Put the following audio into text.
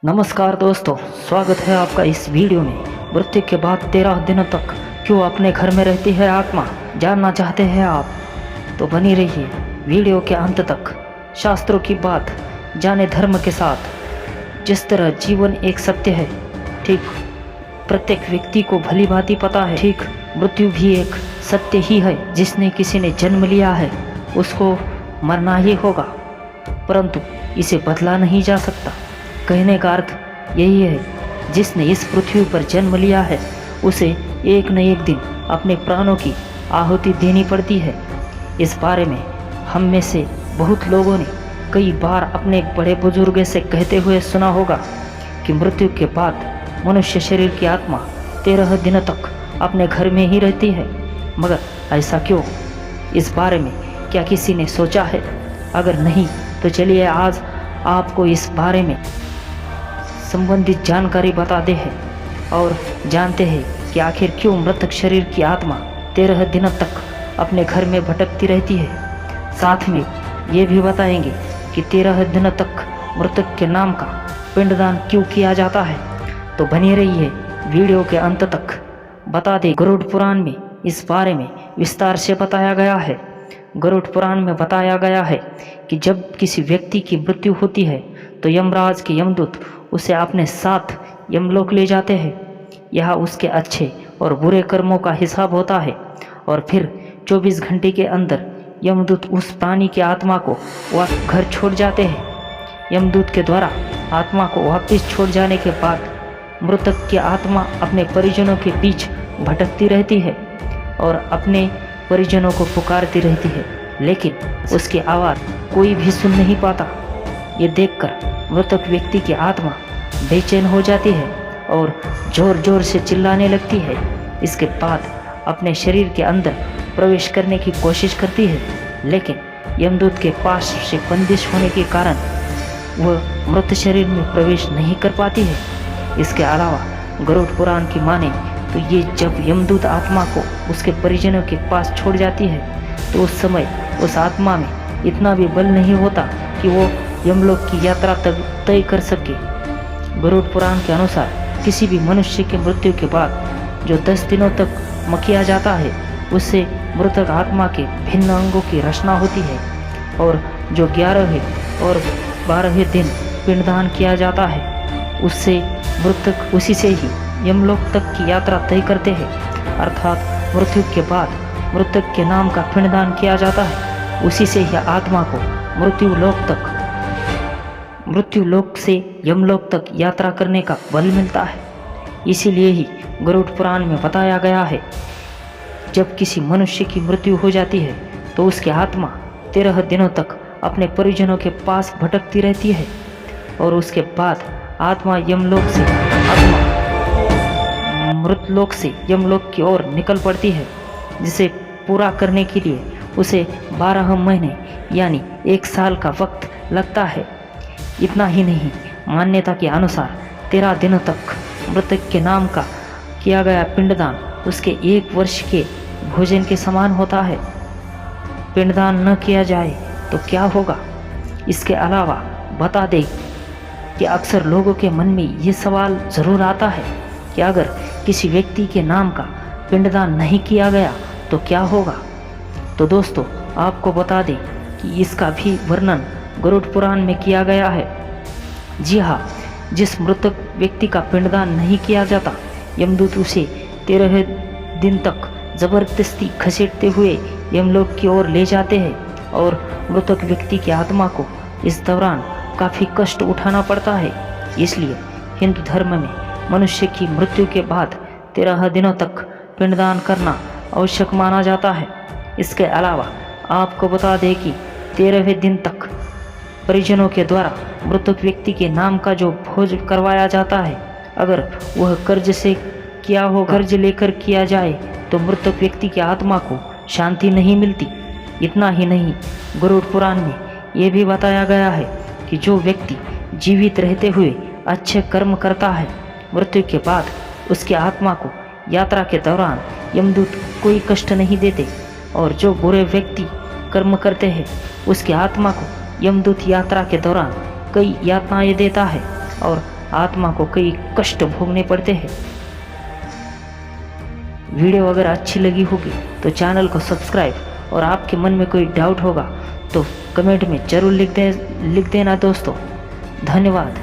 नमस्कार दोस्तों, स्वागत है आपका इस वीडियो में। मृत्यु के बाद 13 दिनों तक क्यों अपने घर में रहती है आत्मा, जानना चाहते हैं आप? तो बनी रहिए वीडियो के अंत तक। शास्त्रों की बात जाने धर्म के साथ। जिस तरह जीवन एक सत्य है, ठीक प्रत्येक व्यक्ति को भली भांति पता है, ठीक मृत्यु भी एक सत्य ही है। जिसने किसी ने जन्म लिया है उसको मरना ही होगा, परंतु इसे बदला नहीं जा सकता। कहने का अर्थ यही है, जिसने इस पृथ्वी पर जन्म लिया है उसे एक न एक दिन अपने प्राणों की आहुति देनी पड़ती है। इस बारे में हम में से बहुत लोगों ने कई बार अपने बड़े बुजुर्ग से कहते हुए सुना होगा कि मृत्यु के बाद मनुष्य शरीर की आत्मा 13 दिनों तक अपने घर में ही रहती है। मगर ऐसा क्यों? इस बारे में क्या किसी ने सोचा है? अगर नहीं तो चलिए आज आपको इस बारे में संबंधित जानकारी बताते हैं और जानते हैं कि आखिर क्यों मृतक शरीर की आत्मा 13 दिनों तक अपने घर में भटकती रहती है। साथ में ये भी बताएंगे कि 13 दिनों तक मृतक के नाम का पिंडदान क्यों किया जाता है। तो बनी रहिए वीडियो के अंत तक। बता दें, गरुड़ पुराण में इस बारे में विस्तार से बताया गया है। गरुड़ पुराण में बताया गया है कि जब किसी व्यक्ति की मृत्यु होती है तो यमराज के यमदूत उसे अपने साथ यमलोक ले जाते हैं। यहाँ उसके अच्छे और बुरे कर्मों का हिसाब होता है और फिर 24 घंटे के अंदर यमदूत उस प्राणी की आत्मा को वह घर छोड़ जाते हैं। यमदूत के द्वारा आत्मा को वापस छोड़ जाने के बाद मृतक की आत्मा अपने परिजनों के बीच भटकती रहती है और अपने परिजनों को पुकारती रहती है, लेकिन उसकी आवाज़ कोई भी सुन नहीं पाता। ये देखकर मृतक व्यक्ति की आत्मा बेचैन हो जाती है और जोर जोर से चिल्लाने लगती है। इसके बाद अपने शरीर के अंदर प्रवेश करने की कोशिश करती है, लेकिन यमदूत के पास से बंदिश होने के कारण वह मृत शरीर में प्रवेश नहीं कर पाती है। इसके अलावा गरुड़ पुराण की माने तो ये जब यमदूत आत्मा को उसके परिजनों के पास छोड़ जाती है तो उस समय उस आत्मा में इतना भी बल नहीं होता कि वो यमलोक की यात्रा तय कर सके। गरुड़ पुराण के अनुसार किसी भी मनुष्य की मृत्यु के बाद जो 10 दिनों तक मकिया जाता है उससे मृतक आत्मा के भिन्न अंगों की रचना होती है और जो 11वें और 12वें दिन पिंडदान किया जाता है उससे मृतक उसी से ही यमलोक तक की यात्रा तय करते हैं। अर्थात मृत्यु के बाद मृतक के नाम का पिंडदान किया जाता है, उसी से ही आत्मा को मृत्यु लोक से यमलोक तक यात्रा करने का बल मिलता है। इसीलिए ही गरुड़ पुराण में बताया गया है, जब किसी मनुष्य की मृत्यु हो जाती है तो उसकी आत्मा 13 दिनों तक अपने परिजनों के पास भटकती रहती है और उसके बाद आत्मा मृतलोक से यमलोक की ओर निकल पड़ती है, जिसे पूरा करने के लिए उसे 12 महीने यानी 1 साल का वक्त लगता है। इतना ही नहीं, मान्यता के अनुसार 13 दिनों तक मृतक के नाम का किया गया पिंडदान उसके 1 वर्ष के भोजन के समान होता है। पिंडदान न किया जाए तो क्या होगा? इसके अलावा बता दें कि अक्सर लोगों के मन में ये सवाल ज़रूर आता है कि अगर किसी व्यक्ति के नाम का पिंडदान नहीं किया गया तो क्या होगा? तो दोस्तों, आपको बता दें कि इसका भी वर्णन गरुड़ पुराण में किया गया है। जी हाँ, जिस मृतक व्यक्ति का पिंडदान नहीं किया जाता, यमदूत उसे 13 दिन तक जबरदस्ती घसीटते हुए यमलोक की ओर ले जाते हैं और मृतक व्यक्ति की आत्मा को इस दौरान काफ़ी कष्ट उठाना पड़ता है। इसलिए हिंदू धर्म में मनुष्य की मृत्यु के बाद 13 दिनों तक पिंडदान करना आवश्यक माना जाता है। इसके अलावा आपको बता दें कि 13वें दिन तक परिजनों के द्वारा मृतक व्यक्ति के नाम का जो भोज करवाया जाता है, अगर वह कर्ज लेकर किया जाए तो मृतक व्यक्ति की आत्मा को शांति नहीं मिलती। इतना ही नहीं, गरुड़ पुराण में ये भी बताया गया है कि जो व्यक्ति जीवित रहते हुए अच्छे कर्म करता है, मृत्यु के बाद उसकी आत्मा को यात्रा के दौरान यमदूत कोई कष्ट नहीं देते, और जो बुरे व्यक्ति कर्म करते हैं उसकी आत्मा को यमदूत यात्रा के दौरान कई यातनाएं देता है और आत्मा को कई कष्ट भोगने पड़ते हैं। वीडियो अगर अच्छी लगी होगी तो चैनल को सब्सक्राइब और आपके मन में कोई डाउट होगा तो कमेंट में ज़रूर लिख देना दोस्तों। धन्यवाद।